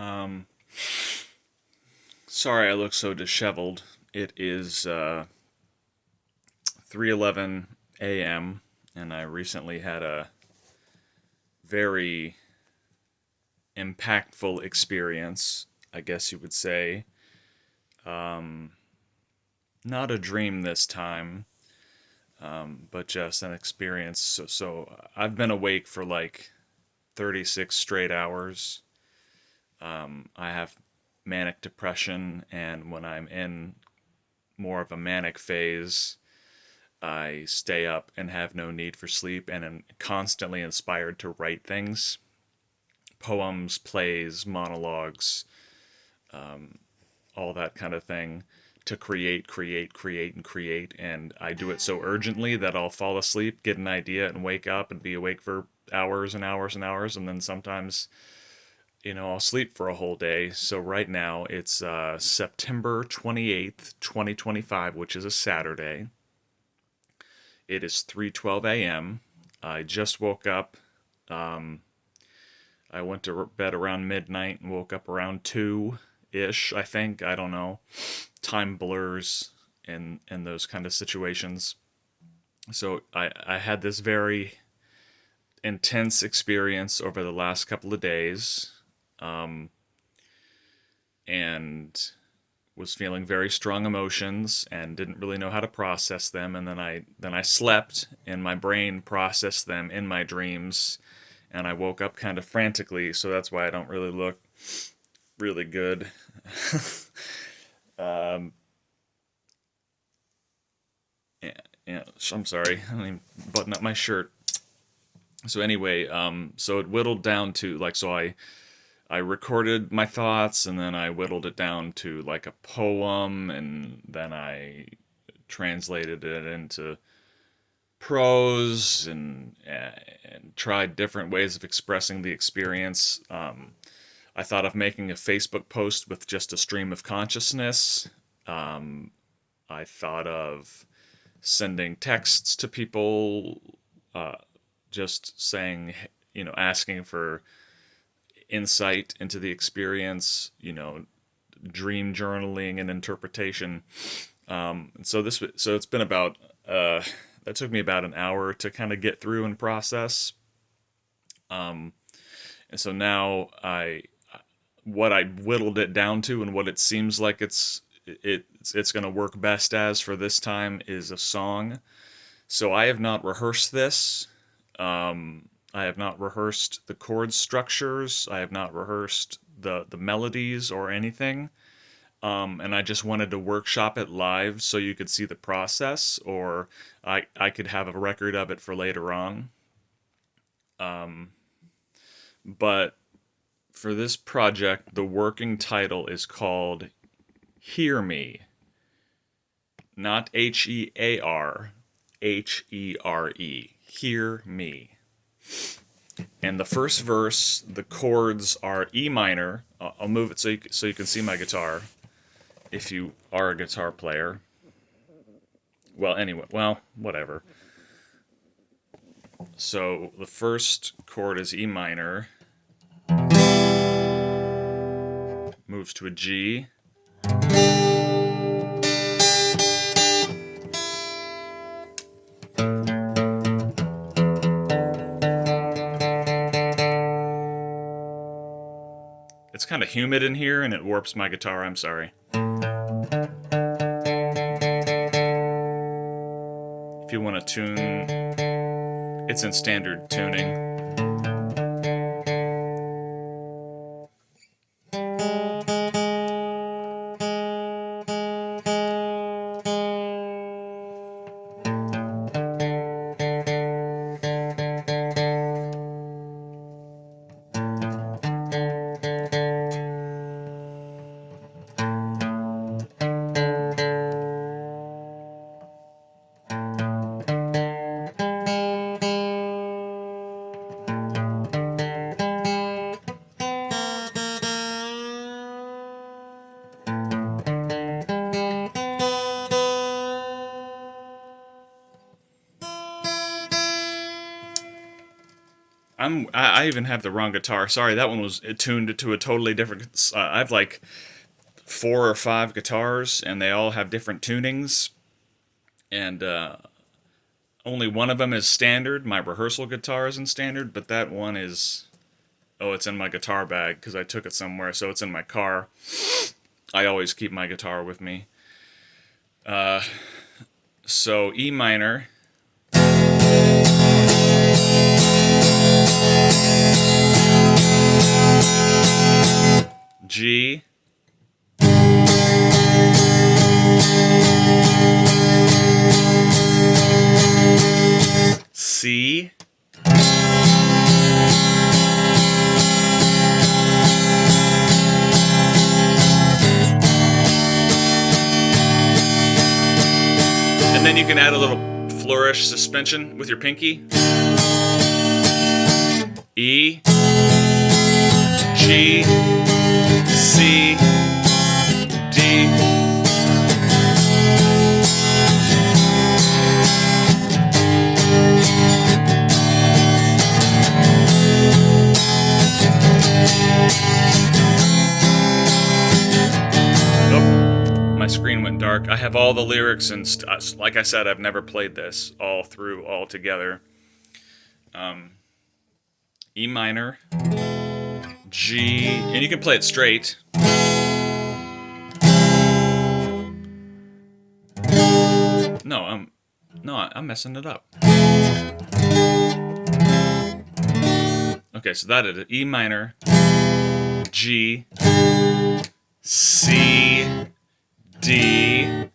Um, Sorry I look so disheveled. It is 3:11 a.m. and I recently had a very impactful experience, I guess you would say. Um, Not a dream this time, but just an experience. So I've been awake for like 36 straight hours. I have manic depression, and when I'm in more of a manic phase, I stay up and have no need for sleep and am constantly inspired to write things, poems, plays, monologues, all that kind of thing, to create, and create. And I do it so urgently that I'll fall asleep, get an idea, and wake up and be awake for hours and hours and hours. And then sometimes, I'll sleep for a whole day. So right now it's September 28th, 2025, which is a Saturday. It is 3:12 a.m. I just woke up. Um, I went to bed around midnight and woke up around 2 ish, I think. I don't know. Time blurs in those kind of situations. So I had this very intense experience over the last couple of days, um, and was feeling very strong emotions and didn't really know how to process them. And then I slept and my brain processed them in my dreams, and I woke up kind of frantically. So that's why I don't really look really good. um, yeah, yeah, I'm sorry. I didn't even button up my shirt. So anyway, so it whittled down to like, I recorded my thoughts, and then I whittled it down to like a poem, and then I translated it into prose, and tried different ways of expressing the experience. I thought of making a Facebook post with just a stream of consciousness. Um, I thought of sending texts to people, uh, just saying, asking for insight into the experience, dream journaling and interpretation. So it's been about that took me about an hour to kind of get through and process. Um, and so now what I whittled it down to, and what it seems like it's going to work best as for this time, is a song. So I have not rehearsed this. I have not rehearsed the chord structures. I have not rehearsed the melodies or anything. And I just wanted to workshop it live so you could see the process, or I could have a record of it for later on. But for this project, the working title is called Hear Me. Not Hear, Here. Hear Me. And the first verse, the chords are E minor. I'll move it so you can see my guitar, if you are a guitar player. Well, anyway, whatever. So the first chord is E minor, moves to a G, it's kind of humid in here and it warps my guitar, I'm sorry. If you want to tune, it's in standard tuning. I even have the wrong guitar. Sorry, that one was tuned to a totally different. I have like 4 or 5 guitars, and they all have different tunings. And only one of them is standard. My rehearsal guitar is in standard, but that one is. Oh, it's in my guitar bag because I took it somewhere, so it's in my car. I always keep my guitar with me. So E minor. G. C. And then you can add a little flourish suspension with your pinky. E, G, C, D. My screen went dark. I have all the lyrics, and like I said, I've never played this all together. E minor, G, and you can play it straight. I'm messing it up. Okay, so that is it. E minor, G, C, D,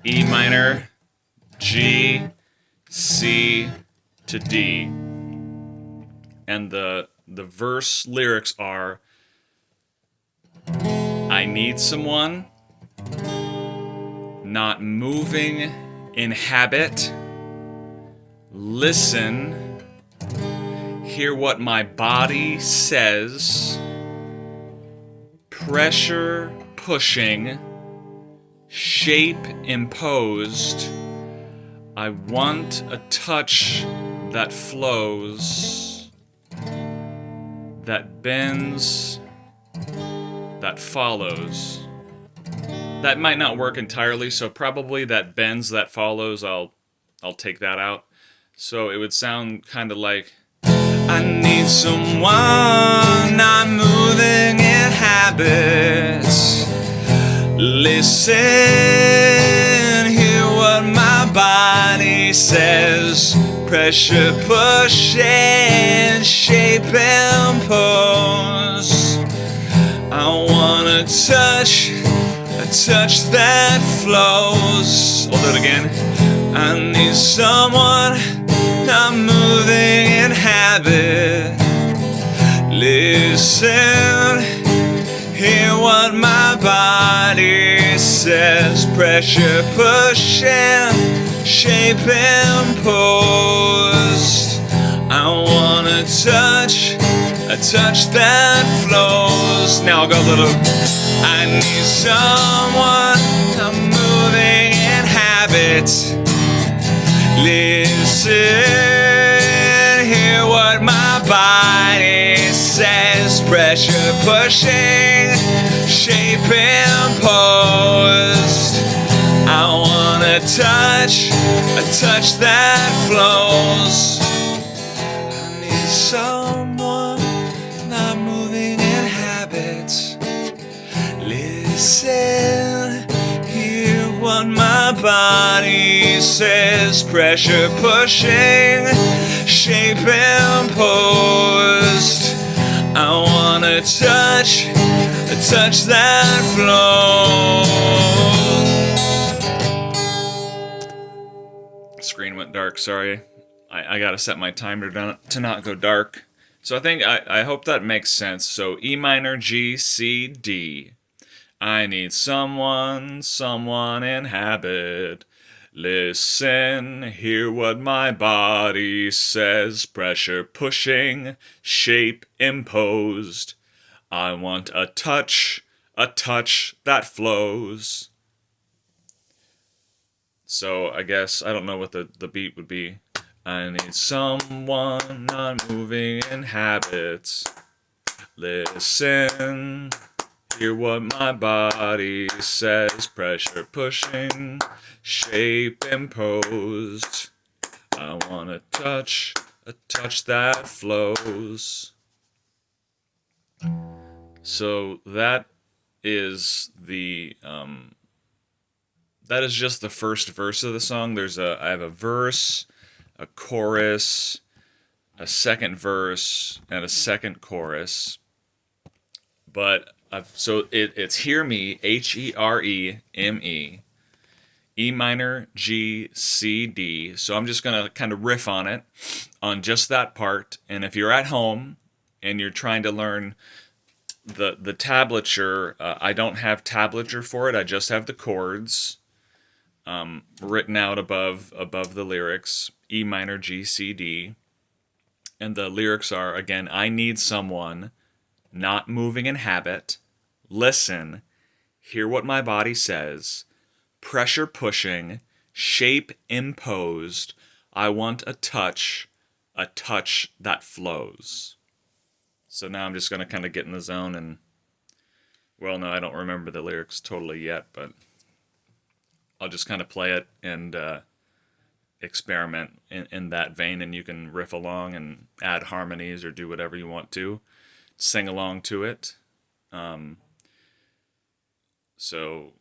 E minor, G, C to D. And the verse lyrics are, I need someone, not moving in habit, listen, hear what my body says, pressure pushing, shape imposed, I want a touch that flows, that bends, that follows. That might not work entirely, so probably that bends, that follows, I'll take that out. So it would sound kind of like, I need someone not moving in habits. Listen, hear what my body says. Pressure pushing, shape impose. I want a touch that flows. I'll do it again. I need someone not moving in habit. Listen, hear what my body says. Pressure pushing, shape imposed. I want a touch that flows. Now I'll go a little. I need someone not moving in habit. Listen, hear what my body says. Pressure pushing, shape imposed. I want a touch that flows. I need someone not moving in habits. Listen, hear what my body says. Pressure pushing, shape imposed. I want a touch that flows. Screen went dark, sorry. I gotta set my timer to not go dark. So I hope that makes sense. So E minor, G, C, D. I need someone in habit. Listen, hear what my body says. Pressure pushing, shape imposed. I want a touch that flows. So I guess, I don't know what the beat would be. I need someone not moving in habits. Listen, hear what my body says. Pressure pushing, shape imposed. I want a touch that flows. So that is that is just the first verse of the song. I have a verse, a chorus, a second verse, and a second chorus. But it's Hear Me, Hereme, E minor, G, C, D. So I'm just going to kind of riff on just that part. And if you're at home and you're trying to learn the tablature, I don't have tablature for it. I just have the chords written out above the lyrics, E minor, G, C, D. And the lyrics are, again, I need someone not moving in habit. Listen, hear what my body says. Pressure pushing, shape imposed. I want a touch that flows. So now I'm just going to kind of get in the zone and, well, no, I don't remember the lyrics totally yet, but I'll just kind of play it and experiment in that vein, and you can riff along and add harmonies or do whatever you want to. Sing along to it. So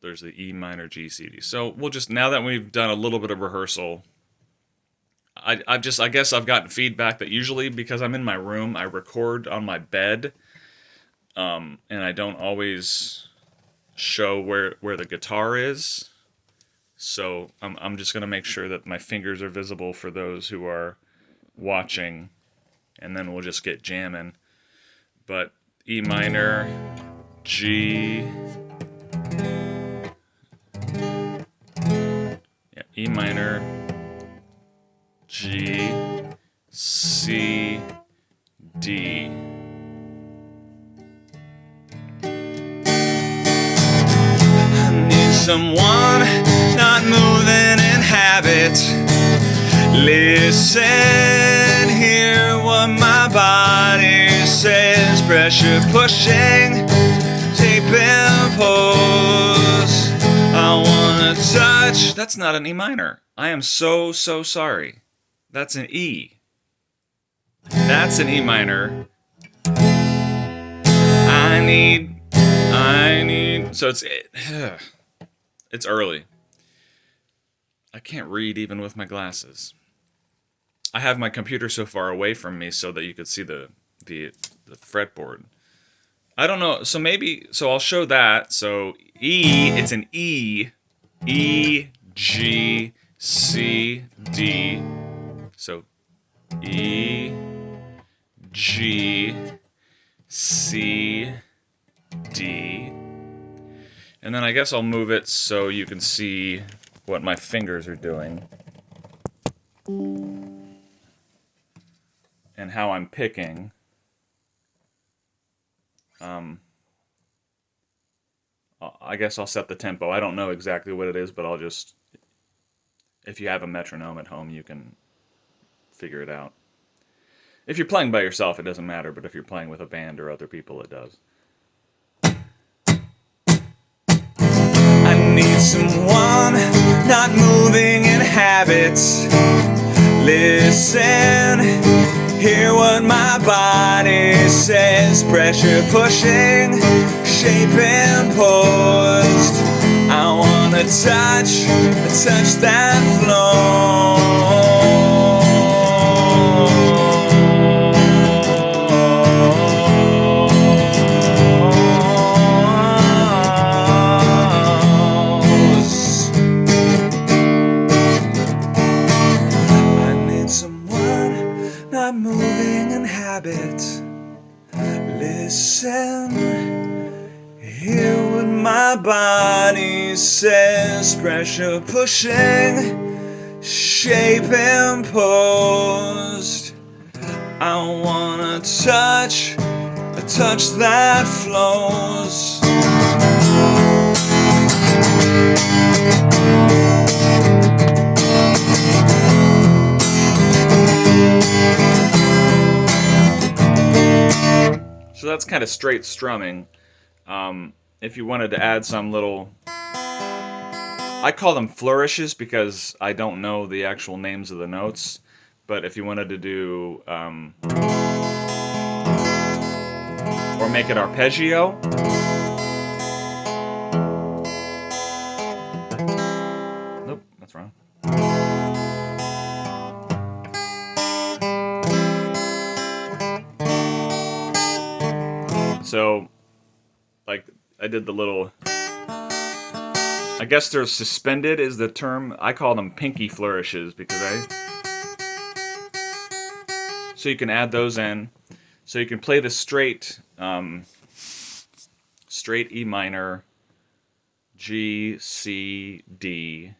there's the E minor, G, C, D. So we'll just, now that we've done a little bit of rehearsal, I guess I've gotten feedback that usually because I'm in my room, I record on my bed, and I don't always show where the guitar is. So I'm just gonna make sure that my fingers are visible for those who are watching, and then we'll just get jamming. But E minor, G, E minor, G, C, D. I need someone not moving in habit. Listen, hear what my body says. Pressure pushing, tape impose. I wanna touch. That's not an E minor. I am so sorry. That's an E. That's an E minor. I need. So it's early. I can't read even with my glasses. I have my computer so far away from me so that you could see the fretboard. I don't know. So I'll show that. So E, it's an E, E, G, C, D. So E, G, C, D. And then I guess I'll move it so you can see what my fingers are doing and how I'm picking. I guess I'll set the tempo. I don't know exactly what it is, but I'll just, if you have a metronome at home, you can figure it out. If you're playing by yourself, it doesn't matter, but if you're playing with a band or other people, it does. I need someone not moving in habits. Listen, hear what my body says. Pressure pushing, shape imposed. I want a touch that flows. Moving in habit. Listen, hear what my body says. Pressure pushing, shape imposed. I want a touch that flows. So that's kind of straight strumming. If you wanted to add some little, I call them flourishes because I don't know the actual names of the notes. But if you wanted to do, or make it arpeggio, nope, that's wrong. So, like, I did the little, I guess they're suspended is the term. I call them pinky flourishes because so you can add those in. So you can play the straight, straight E minor, G, C, D.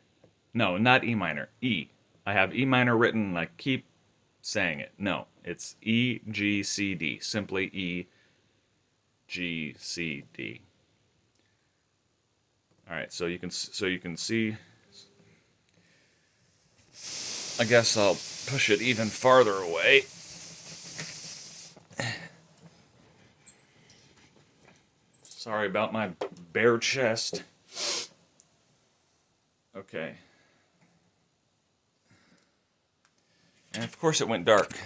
No, not E minor, E. I have E minor written, I keep saying it. No, it's E, G, C, D. Simply E, G, C, D. All right, so you can see. I guess I'll push it even farther away. Sorry about my bare chest. Okay. And of course it went dark.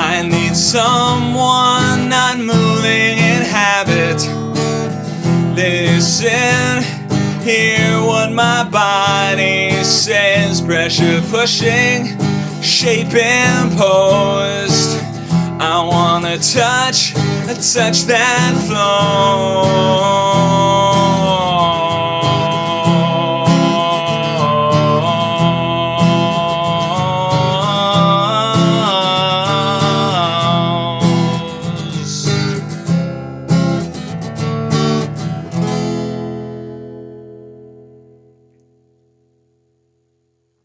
I need someone not moving in habit. Listen, hear what my body says. Pressure pushing, shape imposed. I wanna touch that flows.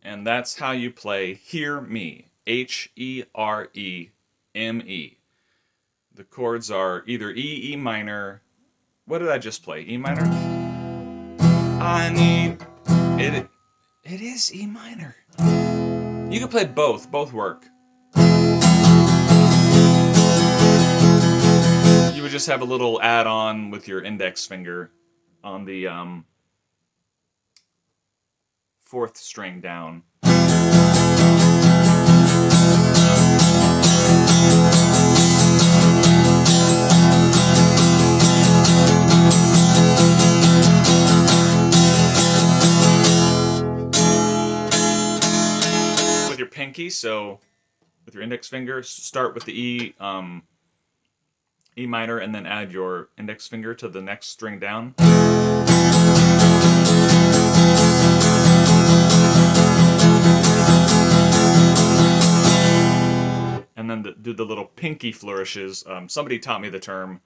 And that's how you play Hear Me. H-E-R-E-M-E. The chords are either E, E minor. What did I just play? E minor? I need it. It is E minor. You can play both. Both work. You would just have a little add-on with your index finger on the fourth string down. With your pinky, so with your index finger, start with the E minor and then add your index finger to the next string down. And then do the little pinky flourishes. Somebody taught me the term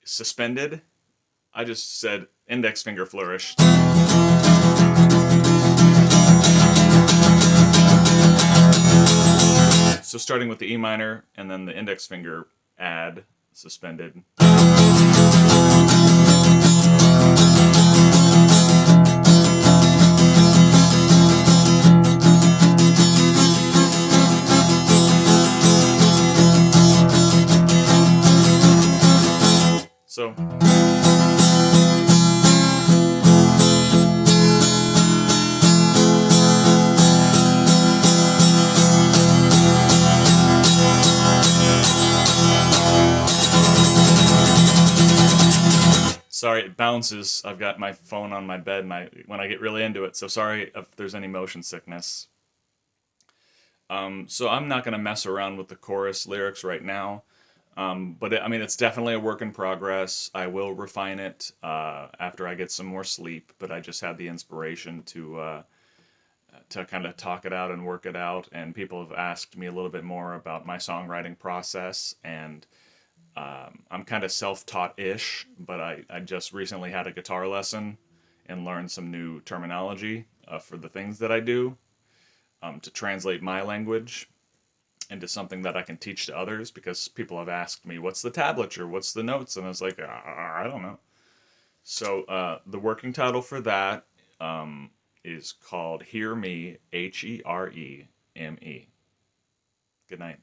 suspended. I just said index finger flourish. So starting with the E minor and then the index finger add suspended. So sorry, it bounces. I've got my phone on my bed when I get really into it. So sorry if there's any motion sickness. So I'm not going to mess around with the chorus lyrics right now. But it's definitely a work in progress. I will refine it after I get some more sleep. But I just had the inspiration to kind of talk it out and work it out. And people have asked me a little bit more about my songwriting process. And I'm kind of self-taught-ish, but I just recently had a guitar lesson and learned some new terminology for the things that I do to translate my language into something that I can teach to others, because people have asked me, what's the tablature? What's the notes? And I was like, I don't know. So the working title for that is called Hear Me, Hereme. Good night.